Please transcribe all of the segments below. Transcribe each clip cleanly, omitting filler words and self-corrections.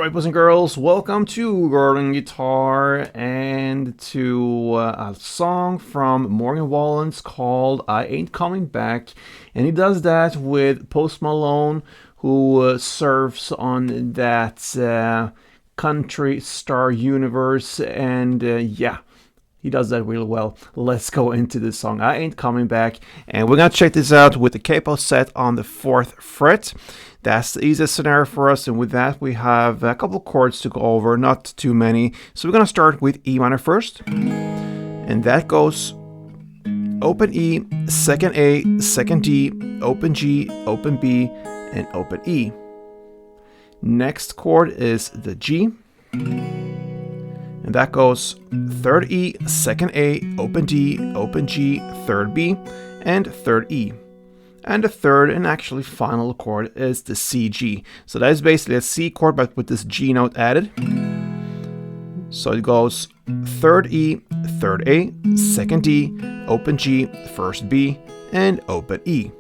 Alright, boys and girls, welcome to Garden Guitar and to a song from Morgan Wallen called I Ain't Comin Back. And he does that with Post Malone, who surfs on that country star universe. And yeah, he does that really well. Let's go into this song, I Ain't Comin Back. And we're going to check this out with the capo set on the 4th fret. That's the easiest scenario for us, and with that we have a couple chords to go over, not too many. So we're going to start with E minor first, and that goes open E, second A, second D, open G, open B, and open E. Next chord is the G, and that goes third E, second A, open D, open G, third B, and third E. And the third and actually final chord is the C G. So that is basically a C chord but with this G note added. So it goes third E, third A, second D, open G, first B, and open E.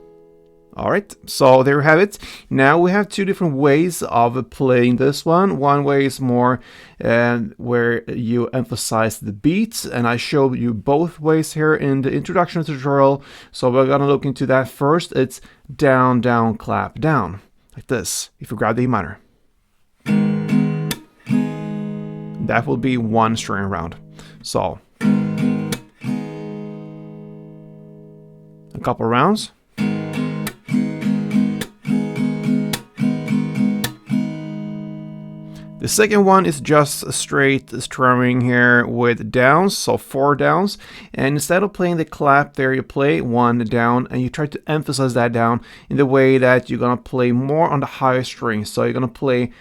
Alright, so there you have it. Now we have two different ways of playing this one. One way is more where you emphasize the beats, and I showed you both ways here in the introduction tutorial. So we're gonna look into that first. It's down, down, clap, down, like this. If you grab the E minor, that will be one string round. So a couple rounds. The second one is just a straight strumming here with downs, so 4 downs. And instead of playing the clap there, you play 1 down, and you try to emphasize that down in the way that you're gonna play more on the higher strings. So you're gonna play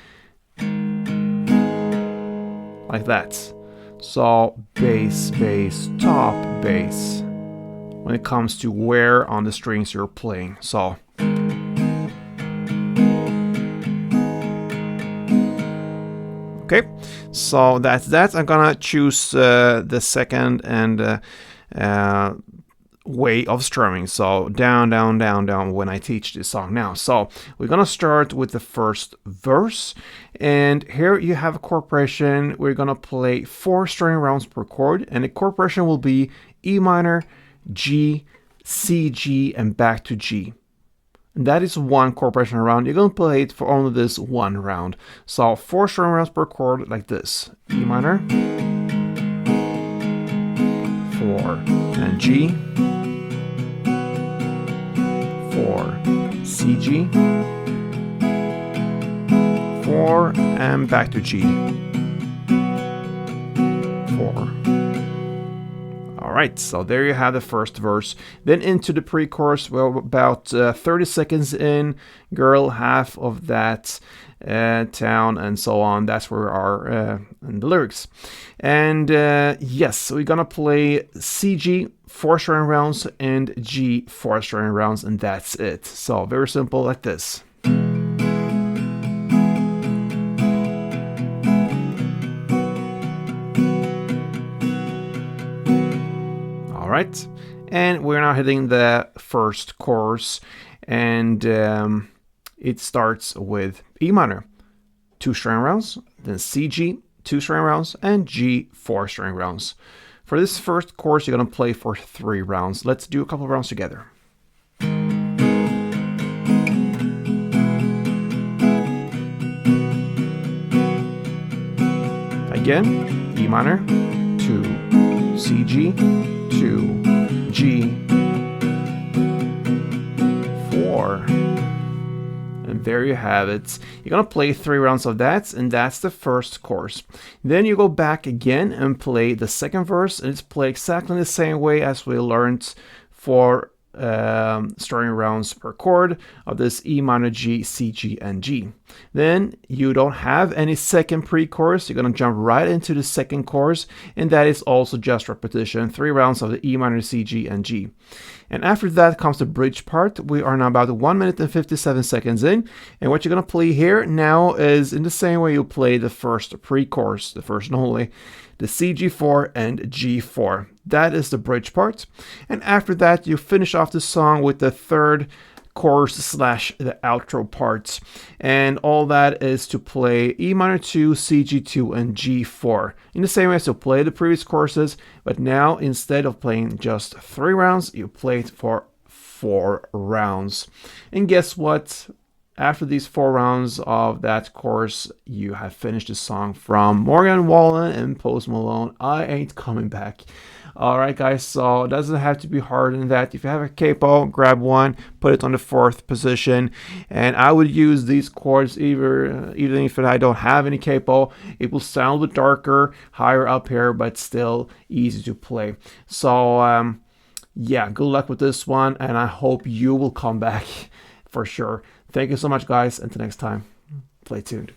like that. So bass, bass, top, bass, when it comes to where on the strings you're playing. So okay, so that's that. I'm gonna choose the second and way of strumming. So down, down, down, down when I teach this song now. So we're gonna start with the first verse, and here you have a chord progression. We're gonna play 4 string rounds per chord, and the chord progression will be E minor, G, C, G, and back to G. And that is one chord progression round. You're going to play it for only this one round. So 4 string rounds per chord like this. E minor, 4, and G, 4, C, G, 4, and back to G, 4. Alright, so there you have the first verse. Then into the pre-chorus, well, about 30 seconds in, girl, half of that, town, and so on. That's where we are in the lyrics. And yes, we're gonna play C, G, 4 string rounds, and G, 4 string rounds, and that's it. So very simple, like this. Alright, and we're now hitting the first chorus, and it starts with E minor, 2 string rounds, then C, G, 2 string rounds, and G, 4 string rounds. For this first chorus, you're going to play for 3 rounds. Let's do a couple of rounds together. Again, E minor, 2, C, G, 2, G, 4, and there you have it. You're gonna play 3 rounds of that, and that's the first chorus. Then you go back again and play the second verse, and it's played exactly the same way as we learned for string rounds per chord of this E minor, G, C, G, and G. Then you don't have any second pre-chorus. You're gonna jump right into the second chorus, and that is also just repetition, 3 rounds of the E minor, C, G, and G. And after that comes the bridge part. We are now about 1 minute and 57 seconds in, and what you're gonna play here now is in the same way you play the first pre-chorus, the first and only, the C, G4, and G4. That is the bridge part. And after that, you finish off the song with the third chorus slash the outro parts. And all that is to play E minor 2, CG2, and G4. In the same way as you play the previous courses, but now instead of playing just 3 rounds, you play it for 4 rounds. And guess what? After these 4 rounds of that course, you have finished the song from Morgan Wallen and Post Malone, I Ain't Comin Back. Alright guys, so it doesn't have to be harder than that. If you have a capo, grab one, put it on the 4th position, and I would use these chords even if I don't have any capo. It will sound a bit darker, higher up here, but still easy to play. So yeah, good luck with this one, and I hope you will come back for sure. Thank you so much guys, until next time, play tuned.